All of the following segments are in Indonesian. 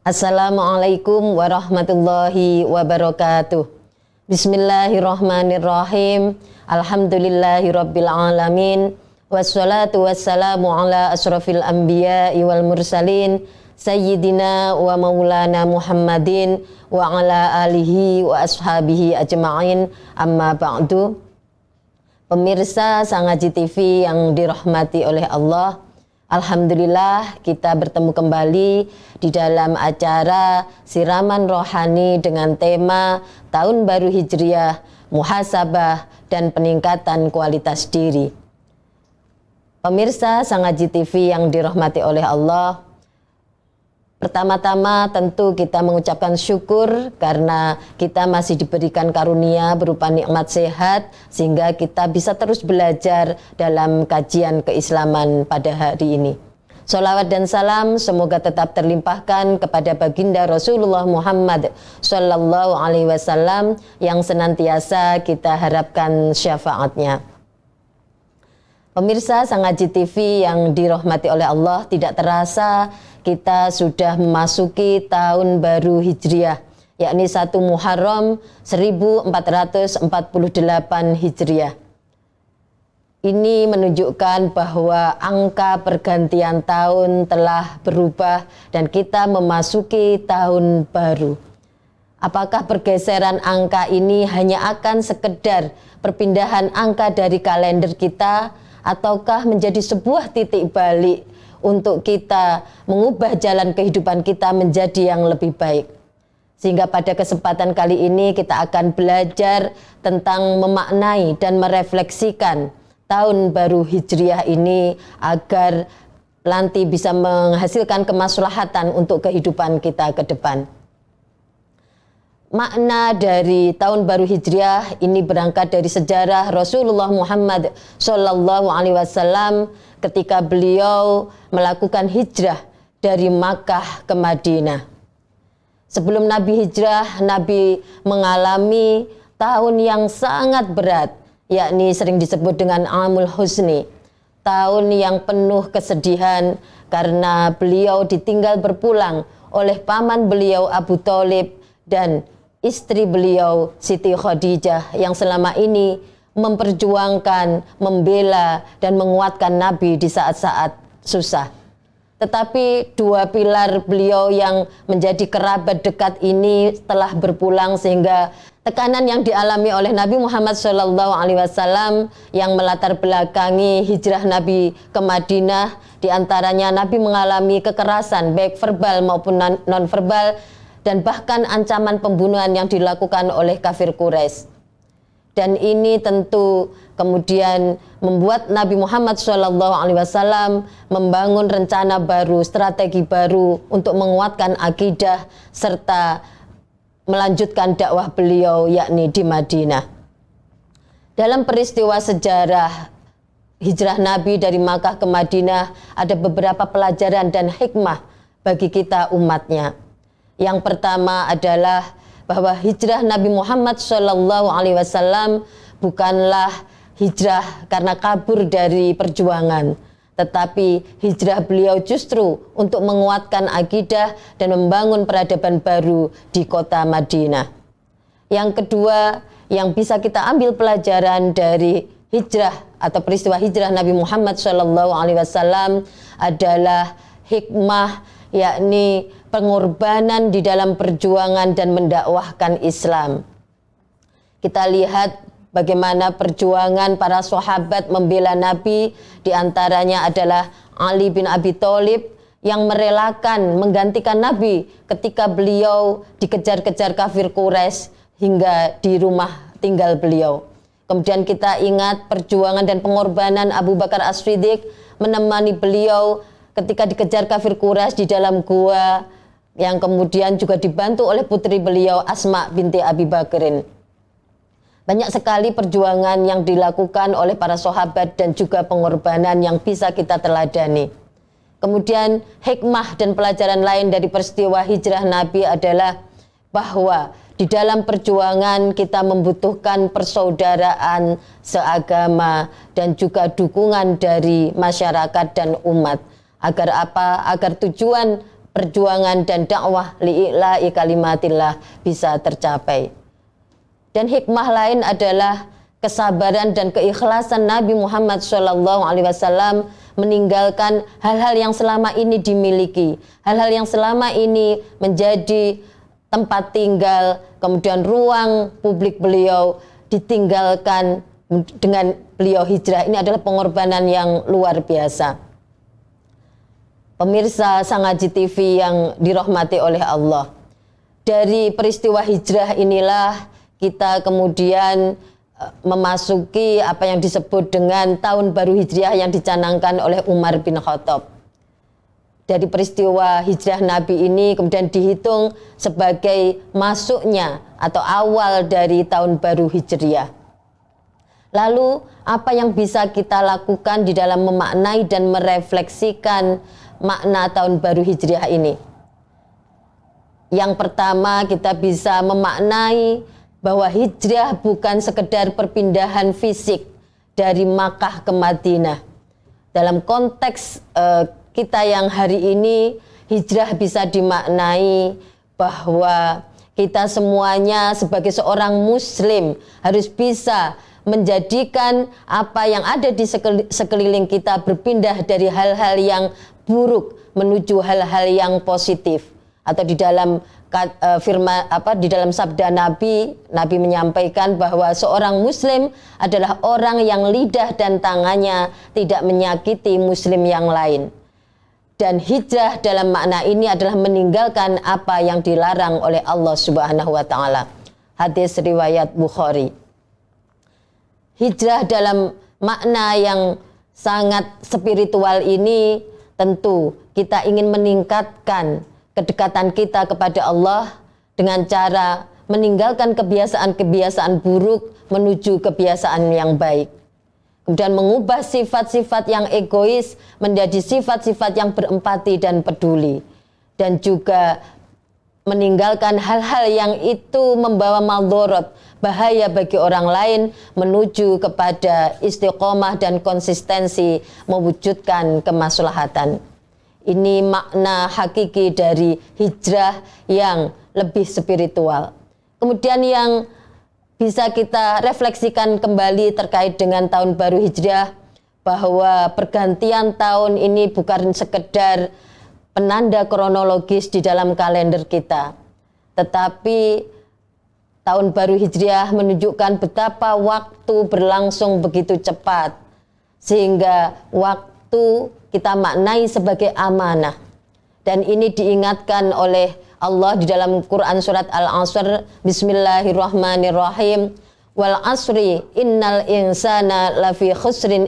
Assalamualaikum warahmatullahi wabarakatuh. Bismillahirrahmanirrahim. Alhamdulillahirabbil alamin. Wassalatu wassalamu ala asrofil anbiya'i wal mursalin sayyidina wa maulana Muhammadin wa ala alihi wa ashabihi ajma'in. Amma ba'du. Pemirsa Sangaji TV yang dirahmati oleh Allah, alhamdulillah kita bertemu kembali di dalam acara Siraman Rohani dengan tema Tahun Baru Hijriah, Muhasabah dan Peningkatan Kualitas Diri. Pemirsa Sangaji TV yang dirahmati oleh Allah, pertama-tama tentu kita mengucapkan syukur karena kita masih diberikan karunia berupa nikmat sehat sehingga kita bisa terus belajar dalam kajian keislaman pada hari ini. Sholawat dan salam semoga tetap terlimpahkan kepada baginda Rasulullah Muhammad Sallallahu Alaihi Wasallam yang senantiasa kita harapkan syafaatnya. Pemirsa Sangaji TV yang dirahmati oleh Allah, tidak terasa kita sudah memasuki tahun baru Hijriah, yakni 1 Muharram 1448 Hijriah. Ini menunjukkan bahwa angka pergantian tahun telah berubah dan kita memasuki tahun baru. Apakah pergeseran angka ini hanya akan sekedar perpindahan angka dari kalender kita, ataukah menjadi sebuah titik balik untuk kita mengubah jalan kehidupan kita menjadi yang lebih baik? Sehingga pada kesempatan kali ini kita akan belajar tentang memaknai dan merefleksikan tahun baru Hijriah ini agar nanti bisa menghasilkan kemaslahatan untuk kehidupan kita ke depan. Makna dari tahun baru Hijriah ini berangkat dari sejarah Rasulullah Muhammad Sallallahu Alaihi Wasallam ketika beliau melakukan hijrah dari Makkah ke Madinah. Sebelum Nabi hijrah, Nabi mengalami tahun yang sangat berat, yakni sering disebut dengan Amul Husni, tahun yang penuh kesedihan karena beliau ditinggal berpulang oleh paman beliau Abu Thalib dan istri beliau Siti Khadijah yang selama ini memperjuangkan, membela dan menguatkan Nabi di saat-saat susah. Tetapi dua pilar beliau yang menjadi kerabat dekat ini telah berpulang sehingga tekanan yang dialami oleh Nabi Muhammad SAW yang melatar belakangi hijrah Nabi ke Madinah, diantaranya Nabi mengalami kekerasan baik verbal maupun non-verbal dan bahkan ancaman pembunuhan yang dilakukan oleh kafir Quraisy. Dan ini tentu kemudian membuat Nabi Muhammad SAW membangun rencana baru, strategi baru untuk menguatkan akidah serta melanjutkan dakwah beliau yakni di Madinah. Dalam peristiwa sejarah hijrah Nabi dari Makkah ke Madinah ada beberapa pelajaran dan hikmah bagi kita umatnya. Yang pertama adalah bahwa hijrah Nabi Muhammad SAW bukanlah hijrah karena kabur dari perjuangan, tetapi hijrah beliau justru untuk menguatkan akidah dan membangun peradaban baru di kota Madinah. Yang kedua, yang bisa kita ambil pelajaran dari hijrah atau peristiwa hijrah Nabi Muhammad SAW adalah hikmah, yakni pengorbanan di dalam perjuangan dan mendakwahkan Islam. Kita lihat bagaimana perjuangan para sahabat membela Nabi, diantaranya adalah Ali bin Abi Thalib yang merelakan menggantikan Nabi ketika beliau dikejar-kejar kafir Quraisy hingga di rumah tinggal beliau. Kemudian kita ingat perjuangan dan pengorbanan Abu Bakar As-Siddiq menemani beliau ketika dikejar kafir Quraisy di dalam gua, yang kemudian juga dibantu oleh putri beliau Asma binti Abi Bakrin. Banyak sekali perjuangan yang dilakukan oleh para sahabat dan juga pengorbanan yang bisa kita teladani. Kemudian hikmah dan pelajaran lain dari peristiwa hijrah Nabi adalah bahwa di dalam perjuangan kita membutuhkan persaudaraan seagama dan juga dukungan dari masyarakat dan umat. Agar apa? Agar tujuan perjuangan dan dakwah li'ila'i kalimatillah bisa tercapai. Dan hikmah lain adalah kesabaran dan keikhlasan Nabi Muhammad SAW meninggalkan hal-hal yang selama ini dimiliki, hal-hal yang selama ini menjadi tempat tinggal, kemudian ruang publik beliau ditinggalkan dengan beliau hijrah. Ini adalah pengorbanan yang luar biasa. Pemirsa Sangaji TV yang dirahmati oleh Allah, dari peristiwa hijrah inilah kita kemudian memasuki apa yang disebut dengan tahun baru hijriah yang dicanangkan oleh Umar bin Khattab. Dari peristiwa hijrah Nabi ini kemudian dihitung sebagai masuknya atau awal dari tahun baru hijriah. Lalu apa yang bisa kita lakukan di dalam memaknai dan merefleksikan makna tahun baru hijriah ini? Yang pertama, kita bisa memaknai bahwa hijrah bukan sekedar perpindahan fisik dari Makkah ke Madinah. Dalam konteks kita yang hari ini, hijrah bisa dimaknai bahwa kita semuanya sebagai seorang muslim harus bisa menjadikan apa yang ada di sekeliling kita berpindah dari hal-hal yang buruk menuju hal-hal yang positif. Atau di dalam di dalam sabda Nabi menyampaikan bahwa seorang muslim adalah orang yang lidah dan tangannya tidak menyakiti muslim yang lain. Dan hijrah dalam makna ini adalah meninggalkan apa yang dilarang oleh Allah Subhanahu wa taala. Hadis riwayat Bukhari. Hijrah dalam makna yang sangat spiritual ini tentu kita ingin meningkatkan kedekatan kita kepada Allah dengan cara meninggalkan kebiasaan-kebiasaan buruk menuju kebiasaan yang baik. Kemudian mengubah sifat-sifat yang egois menjadi sifat-sifat yang berempati dan peduli. Dan juga meninggalkan hal-hal yang itu membawa maldorot, bahaya bagi orang lain, menuju kepada istiqomah dan konsistensi mewujudkan kemaslahatan. Ini makna hakiki dari hijrah yang lebih spiritual. Kemudian yang bisa kita refleksikan kembali terkait dengan tahun baru hijrah, bahwa pergantian tahun ini bukan sekedar penanda kronologis di dalam kalender kita, tetapi tahun baru hijriah menunjukkan betapa waktu berlangsung begitu cepat, sehingga waktu kita maknai sebagai amanah. Dan ini diingatkan oleh Allah di dalam Quran surat Al-Asr, Bismillahirrahmanirrahim, wal asri innal insana lafi khusrin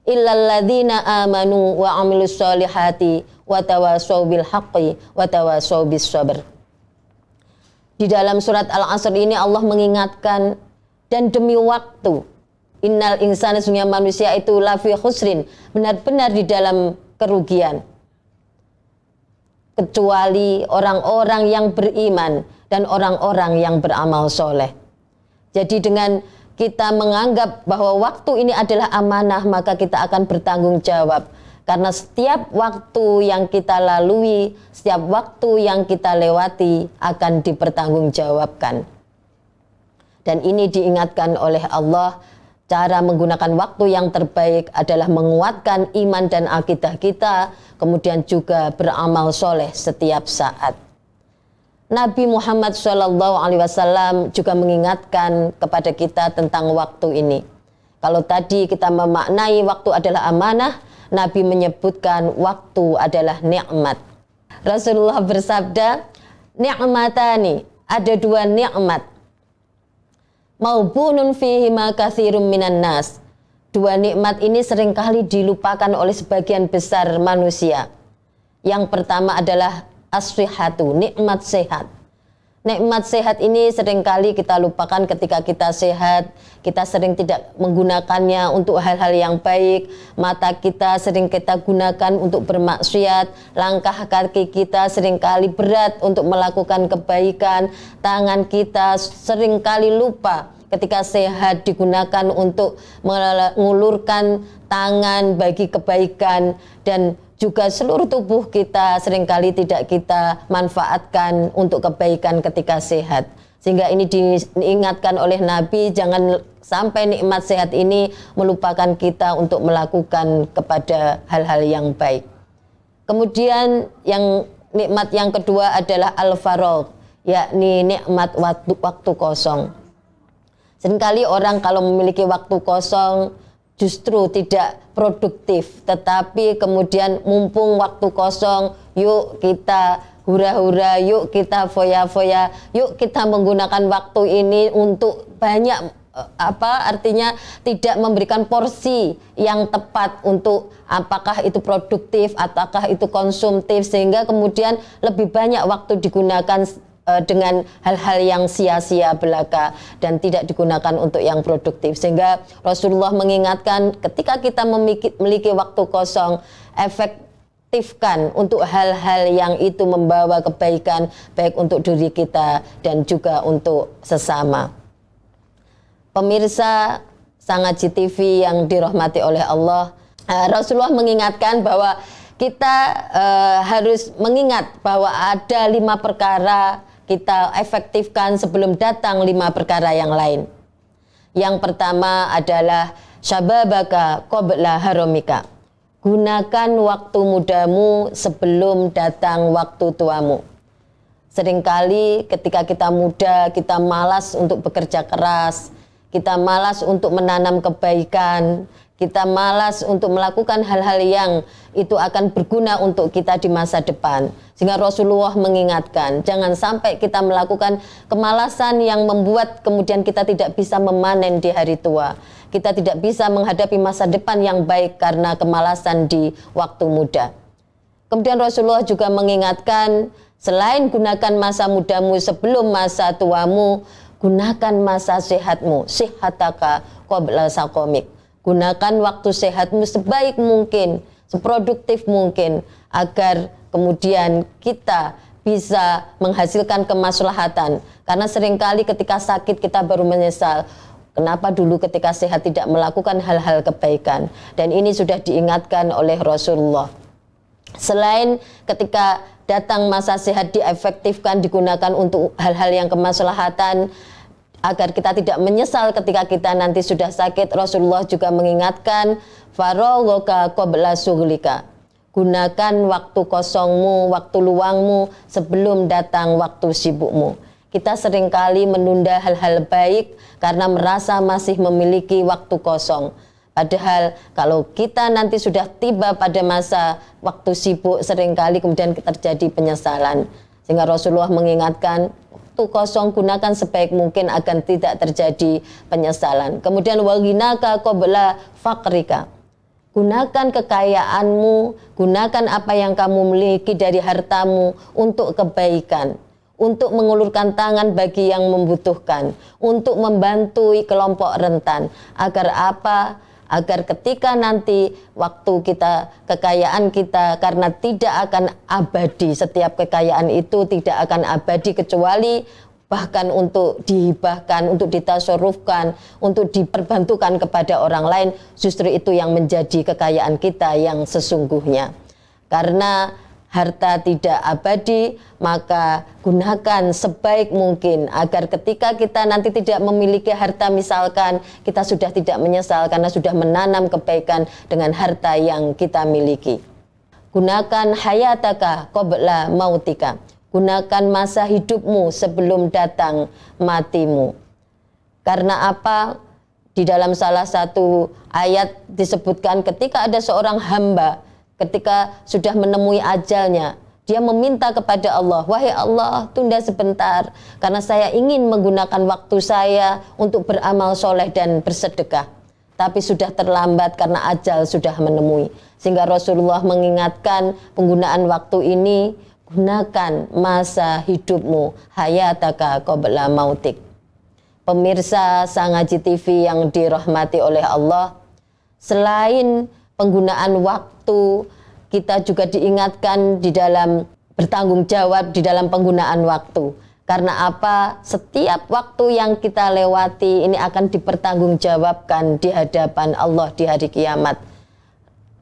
illalladzina amanu wa amilus solihati wa tawasaw bil haqqi wa tawasaw bis sabr. Di dalam surat Al-Asr ini Allah mengingatkan, dan demi waktu, innal insana, sesungguhnya manusia itu lafi khusrin, benar-benar di dalam kerugian, kecuali orang-orang yang beriman dan orang-orang yang beramal soleh. Jadi dengan kita menganggap bahwa waktu ini adalah amanah, maka kita akan bertanggung jawab. Karena setiap waktu yang kita lalui, setiap waktu yang kita lewati akan dipertanggungjawabkan. Dan ini diingatkan oleh Allah. Cara menggunakan waktu yang terbaik adalah menguatkan iman dan akidah kita, kemudian juga beramal soleh setiap saat. Nabi Muhammad SAW juga mengingatkan kepada kita tentang waktu ini. Kalau tadi kita memaknai waktu adalah amanah, Nabi menyebutkan waktu adalah nikmat. Rasulullah bersabda, ni'matani, ada dua nikmat, maubunun fihima katsirum minan nas. Dua nikmat ini seringkali dilupakan oleh sebagian besar manusia. Yang pertama adalah as-sihhatu, nikmat sehat. Nikmat sehat ini seringkali kita lupakan ketika kita sehat. Kita sering tidak menggunakannya untuk hal-hal yang baik. Mata kita sering kita gunakan untuk bermaksiat. Langkah kaki kita seringkali berat untuk melakukan kebaikan. Tangan kita seringkali lupa ketika sehat digunakan untuk mengulurkan tangan bagi kebaikan. Dan juga seluruh tubuh kita seringkali tidak kita manfaatkan untuk kebaikan ketika sehat. Sehingga ini diingatkan oleh Nabi, jangan sampai nikmat sehat ini melupakan kita untuk melakukan kepada hal-hal yang baik. Kemudian nikmat yang kedua adalah al-faragh, yakni nikmat waktu kosong. Seringkali orang kalau memiliki waktu kosong justru tidak produktif, tetapi kemudian mumpung waktu kosong, yuk kita hura-hura, yuk kita foya-foya, yuk kita menggunakan waktu ini untuk banyak artinya tidak memberikan porsi yang tepat untuk apakah itu produktif ataukah itu konsumtif, sehingga kemudian lebih banyak waktu digunakan dengan hal-hal yang sia-sia belaka dan tidak digunakan untuk yang produktif. Sehingga Rasulullah mengingatkan ketika kita memiliki waktu kosong, efektifkan untuk hal-hal yang itu membawa kebaikan baik untuk diri kita dan juga untuk sesama. Pemirsa Sangat TV yang dirahmati oleh Allah, Rasulullah mengingatkan bahwa kita harus mengingat bahwa ada 5 perkara kita efektifkan sebelum datang 5 perkara yang lain. Yang pertama adalah syababaka qabla haramika. Gunakan waktu mudamu sebelum datang waktu tuamu. Seringkali ketika kita muda, kita malas untuk bekerja keras, kita malas untuk menanam kebaikan, kita malas untuk melakukan hal-hal yang itu akan berguna untuk kita di masa depan. Sehingga Rasulullah mengingatkan, jangan sampai kita melakukan kemalasan yang membuat kemudian kita tidak bisa memanen di hari tua. Kita tidak bisa menghadapi masa depan yang baik karena kemalasan di waktu muda. Kemudian Rasulullah juga mengingatkan, selain gunakan masa mudamu sebelum masa tuamu, gunakan masa sehatmu, sihataka qabla saqamik. Gunakan waktu sehatmu sebaik mungkin, seproduktif mungkin, agar kemudian kita bisa menghasilkan kemaslahatan. Karena seringkali ketika sakit kita baru menyesal, kenapa dulu ketika sehat tidak melakukan hal-hal kebaikan. Dan ini sudah diingatkan oleh Rasulullah. Selain ketika datang masa sehat diefektifkan, digunakan untuk hal-hal yang kemaslahatan, agar kita tidak menyesal ketika kita nanti sudah sakit, Rasulullah juga mengingatkan, faraghaka qabla sughlika. Gunakan waktu kosongmu, waktu luangmu sebelum datang waktu sibukmu. Kita seringkali menunda hal-hal baik karena merasa masih memiliki waktu kosong. Padahal kalau kita nanti sudah tiba pada masa waktu sibuk, seringkali kemudian terjadi penyesalan. Sehingga Rasulullah mengingatkan, kosong gunakan sebaik mungkin agar tidak terjadi penyesalan. Kemudian waghinaka qabla faqrika. Gunakan kekayaanmu, gunakan apa yang kamu miliki dari hartamu untuk kebaikan, untuk mengulurkan tangan bagi yang membutuhkan, untuk membantu kelompok rentan. Agar apa? Agar ketika nanti waktu kita, kekayaan kita, karena tidak akan abadi, setiap kekayaan itu tidak akan abadi kecuali bahkan untuk dihibahkan, untuk ditasarrufkan, untuk diperbantukan kepada orang lain, justru itu yang menjadi kekayaan kita yang sesungguhnya. Karena harta tidak abadi, maka gunakan sebaik mungkin agar ketika kita nanti tidak memiliki harta, misalkan kita sudah tidak menyesal karena sudah menanam kebaikan dengan harta yang kita miliki. Gunakan hayataka qabla mautika. Gunakan masa hidupmu sebelum datang matimu. Karena apa? Di dalam salah satu ayat disebutkan ketika ada seorang hamba, ketika sudah menemui ajalnya, dia meminta kepada Allah, wahai Allah, tunda sebentar, karena saya ingin menggunakan waktu saya untuk beramal soleh dan bersedekah. Tapi sudah terlambat karena ajal sudah menemui. Sehingga Rasulullah mengingatkan penggunaan waktu ini, gunakan masa hidupmu, hayataka qabla mautik. Pemirsa Sangaji TV yang dirahmati oleh Allah, selain penggunaan waktu, kita juga diingatkan di dalam bertanggung jawab di dalam penggunaan waktu. Karena apa? Setiap waktu yang kita lewati ini akan dipertanggungjawabkan di hadapan Allah di hari kiamat.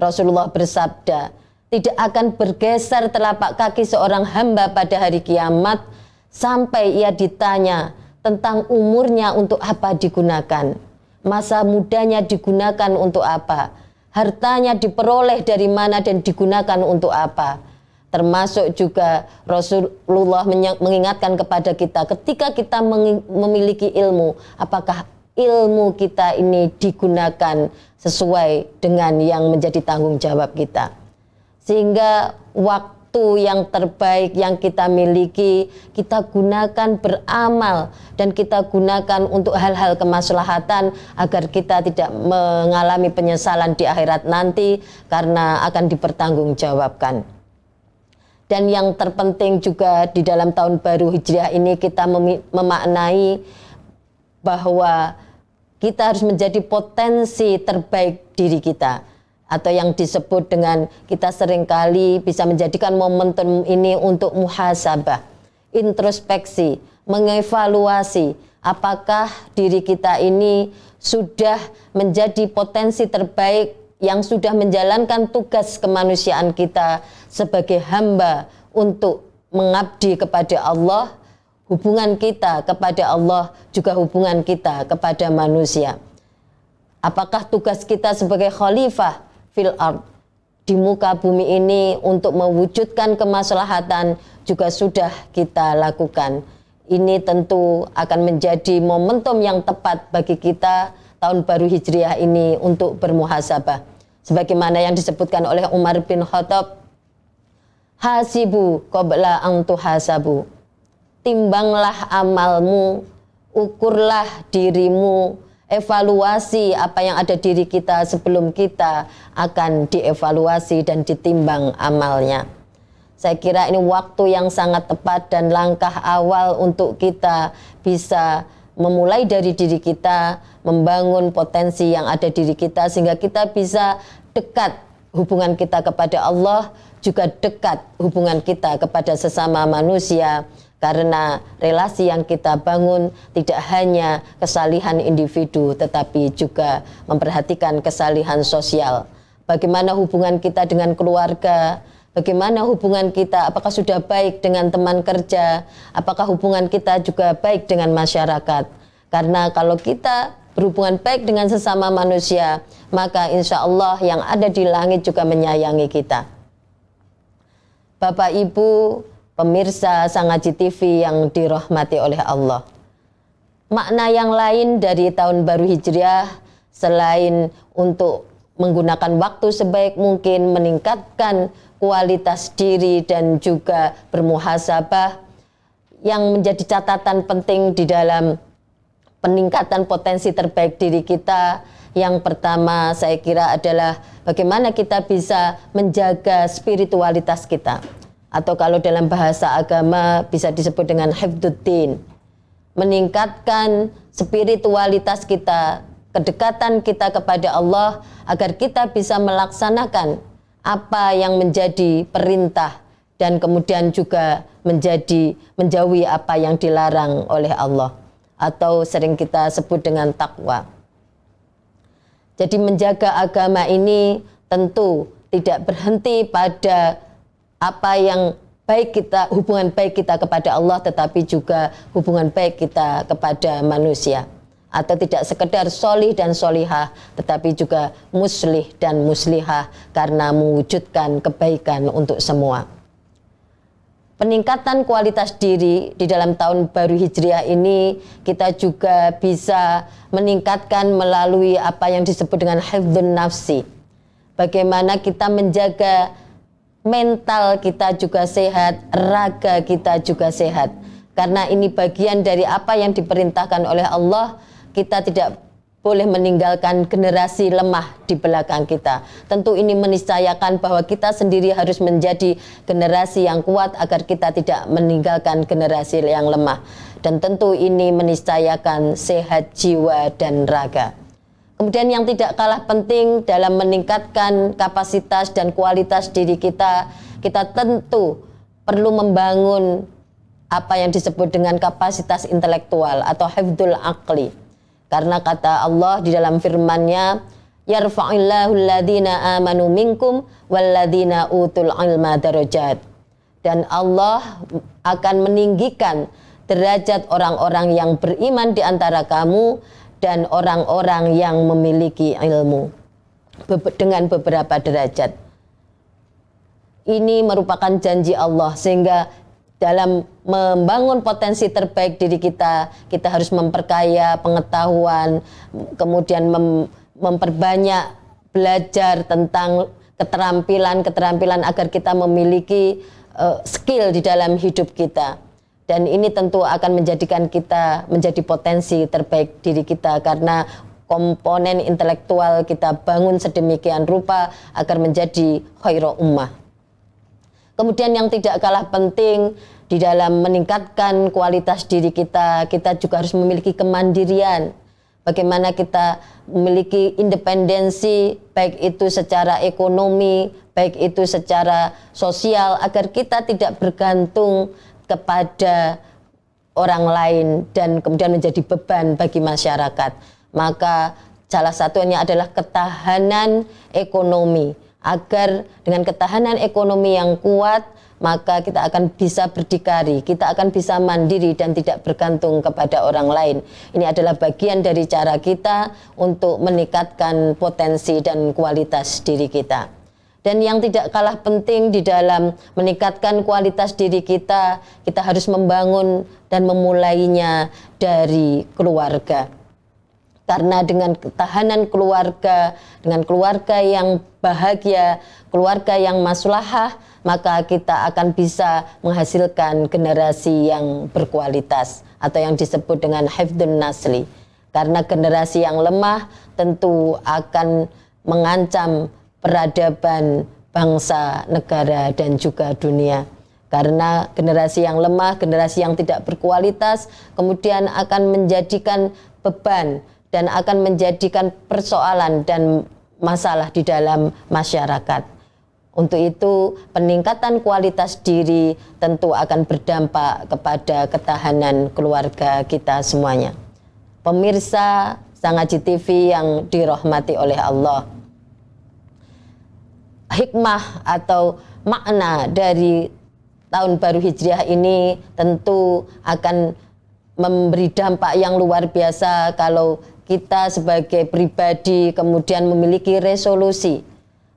Rasulullah bersabda, tidak akan bergeser telapak kaki seorang hamba pada hari kiamat sampai ia ditanya tentang umurnya untuk apa digunakan, masa mudanya digunakan untuk apa, hartanya diperoleh dari mana dan digunakan untuk apa. Termasuk juga Rasulullah mengingatkan kepada kita ketika kita memiliki ilmu, apakah ilmu kita ini digunakan sesuai dengan yang menjadi tanggung jawab kita. Sehingga waktu yang terbaik yang kita miliki kita gunakan beramal dan kita gunakan untuk hal-hal kemaslahatan agar kita tidak mengalami penyesalan di akhirat nanti karena akan dipertanggungjawabkan. Dan yang terpenting juga di dalam tahun baru Hijriah ini kita memaknai bahwa kita harus menjadi potensi terbaik diri kita, atau yang disebut dengan kita seringkali bisa menjadikan momentum ini untuk muhasabah, introspeksi, mengevaluasi apakah diri kita ini sudah menjadi potensi terbaik yang sudah menjalankan tugas kemanusiaan kita sebagai hamba untuk mengabdi kepada Allah, hubungan kita kepada Allah juga hubungan kita kepada manusia. Apakah tugas kita sebagai khalifah fil ard di muka bumi ini untuk mewujudkan kemaslahatan juga sudah kita lakukan. Ini tentu akan menjadi momentum yang tepat bagi kita tahun baru Hijriah ini untuk bermuhasabah. Sebagaimana yang disebutkan oleh Umar bin Khattab, hasibu qabla an tuhasabu. Timbanglah amalmu, ukurlah dirimu, evaluasi apa yang ada diri kita sebelum kita akan dievaluasi dan ditimbang amalnya. Saya kira ini waktu yang sangat tepat dan langkah awal untuk kita bisa memulai dari diri kita, membangun potensi yang ada diri kita sehingga kita bisa dekat hubungan kita kepada Allah, juga dekat hubungan kita kepada sesama manusia, karena relasi yang kita bangun tidak hanya kesalihan individu tetapi juga memperhatikan kesalihan sosial. Bagaimana hubungan kita dengan keluarga, bagaimana hubungan kita, apakah sudah baik dengan teman kerja, apakah hubungan kita juga baik dengan masyarakat. Karena kalau kita berhubungan baik dengan sesama manusia, maka insya Allah yang ada di langit juga menyayangi kita. Bapak Ibu pemirsa Sangaji TV yang dirahmati oleh Allah, makna yang lain dari tahun baru Hijriah selain untuk menggunakan waktu sebaik mungkin, meningkatkan kualitas diri dan juga bermuhasabah, yang menjadi catatan penting di dalam peningkatan potensi terbaik diri kita, yang pertama saya kira adalah bagaimana kita bisa menjaga spiritualitas kita, atau kalau dalam bahasa agama bisa disebut dengan hifdzuddin, meningkatkan spiritualitas kita, kedekatan kita kepada Allah agar kita bisa melaksanakan apa yang menjadi perintah dan kemudian juga menjauhi apa yang dilarang oleh Allah, atau sering kita sebut dengan takwa. Jadi menjaga agama ini tentu tidak berhenti pada apa yang baik kita, hubungan baik kita kepada Allah, tetapi juga hubungan baik kita kepada manusia. Atau tidak sekedar solih dan solihah, tetapi juga muslih dan muslihah karena mewujudkan kebaikan untuk semua. Peningkatan kualitas diri di dalam tahun baru Hijriah ini kita juga bisa meningkatkan melalui apa yang disebut dengan hifdzun nafsi. Bagaimana kita menjaga mental kita juga sehat, raga kita juga sehat. Karena ini bagian dari apa yang diperintahkan oleh Allah, kita tidak boleh meninggalkan generasi lemah di belakang kita. Tentu ini meniscayakan bahwa kita sendiri harus menjadi generasi yang kuat agar kita tidak meninggalkan generasi yang lemah. Dan tentu ini meniscayakan sehat jiwa dan raga. Kemudian yang tidak kalah penting dalam meningkatkan kapasitas dan kualitas diri kita, kita tentu perlu membangun apa yang disebut dengan kapasitas intelektual atau hifdzul aqli. Karena kata Allah di dalam firman-Nya, yarfa'illahu alladhina amanu minkum walladhina utul ilma darajat. Dan Allah akan meninggikan derajat orang-orang yang beriman di antara kamu dan orang-orang yang memiliki ilmu dengan beberapa derajat. Ini merupakan janji Allah, sehingga dalam membangun potensi terbaik diri kita, kita harus memperkaya pengetahuan, kemudian memperbanyak belajar tentang keterampilan agar kita memiliki skill di dalam hidup kita. Dan ini tentu akan menjadikan kita menjadi potensi terbaik diri kita, karena komponen intelektual kita bangun sedemikian rupa agar menjadi khairu ummah. Kemudian yang tidak kalah penting di dalam meningkatkan kualitas diri kita, kita juga harus memiliki kemandirian. Bagaimana kita memiliki independensi, baik itu secara ekonomi, baik itu secara sosial, agar kita tidak bergantung kepada orang lain dan kemudian menjadi beban bagi masyarakat. Maka salah satunya adalah ketahanan ekonomi. Agar dengan ketahanan ekonomi yang kuat, maka kita akan bisa berdikari, kita akan bisa mandiri dan tidak bergantung kepada orang lain. Ini adalah bagian dari cara kita untuk meningkatkan potensi dan kualitas diri kita. Dan yang tidak kalah penting di dalam meningkatkan kualitas diri kita, kita harus membangun dan memulainya dari keluarga. Karena dengan ketahanan keluarga, dengan keluarga yang bahagia, keluarga yang maslahah, maka kita akan bisa menghasilkan generasi yang berkualitas atau yang disebut dengan hifdzun nasli. Karena generasi yang lemah tentu akan mengancam peradaban bangsa, negara, dan juga dunia. Karena generasi yang lemah, generasi yang tidak berkualitas, kemudian akan menjadikan beban dan akan menjadikan persoalan dan masalah di dalam masyarakat. Untuk itu, peningkatan kualitas diri tentu akan berdampak kepada ketahanan keluarga kita semuanya. Pemirsa Sangaji TV yang dirahmati oleh Allah, hikmah atau makna dari tahun baru Hijriah ini tentu akan memberi dampak yang luar biasa kalau kita sebagai pribadi kemudian memiliki resolusi,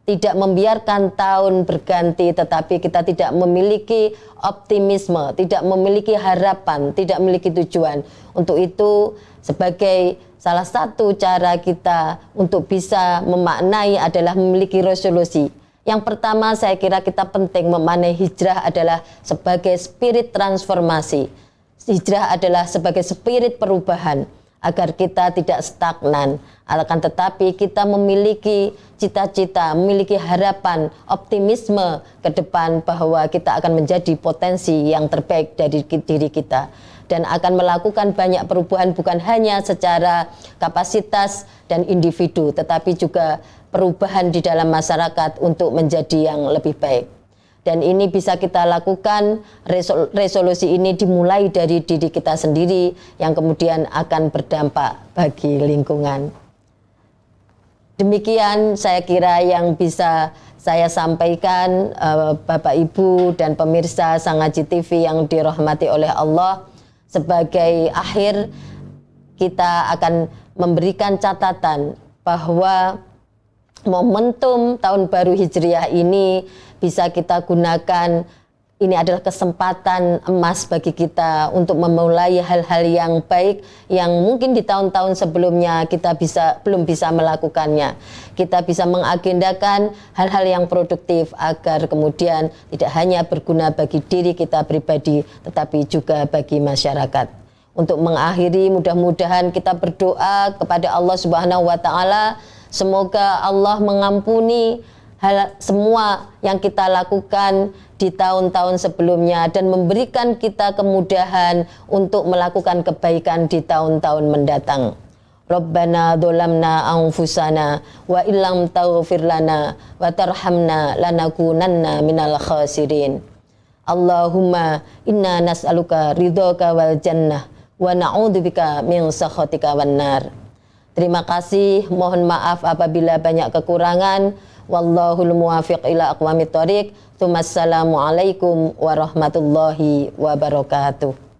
tidak membiarkan tahun berganti, tetapi kita tidak memiliki optimisme, tidak memiliki harapan, tidak memiliki tujuan. Untuk itu, sebagai salah satu cara kita untuk bisa memaknai adalah memiliki resolusi. Yang pertama, saya kira kita penting memaknai hijrah adalah sebagai spirit transformasi. Hijrah adalah sebagai spirit perubahan, agar kita tidak stagnan, akan tetapi kita memiliki cita-cita, memiliki harapan, optimisme ke depan bahwa kita akan menjadi potensi yang terbaik dari diri kita dan akan melakukan banyak perubahan, bukan hanya secara kapasitas dan individu, tetapi juga perubahan di dalam masyarakat untuk menjadi yang lebih baik. Dan ini bisa kita lakukan, resolusi ini dimulai dari diri kita sendiri yang kemudian akan berdampak bagi lingkungan. Demikian saya kira yang bisa saya sampaikan, Bapak Ibu dan pemirsa Sangaji TV yang dirahmati oleh Allah. Sebagai akhir, kita akan memberikan catatan bahwa momentum tahun baru Hijriah ini bisa kita gunakan. Ini adalah kesempatan emas bagi kita untuk memulai hal-hal yang baik yang mungkin di tahun-tahun sebelumnya kita belum bisa melakukannya. Kita bisa mengagendakan hal-hal yang produktif agar kemudian tidak hanya berguna bagi diri kita pribadi, tetapi juga bagi masyarakat. Untuk mengakhiri, mudah-mudahan kita berdoa kepada Allah Subhanahu wa Ta'ala, semoga Allah mengampuni semua yang kita lakukan di tahun-tahun sebelumnya dan memberikan kita kemudahan untuk melakukan kebaikan di tahun-tahun mendatang. Rabbana dzolamna anfusana wa illam taghfir lana wa tarhamna lanakunanna minal khasirin. Allahumma inna nas'aluka ridhaka wal jannah wa na'udzubika min sakhatika wan nar. Terima kasih, mohon maaf apabila banyak kekurangan. Wallahul muwafiq ila aqwamit thoriq. Assalamualaikum warahmatullahi wabarakatuh.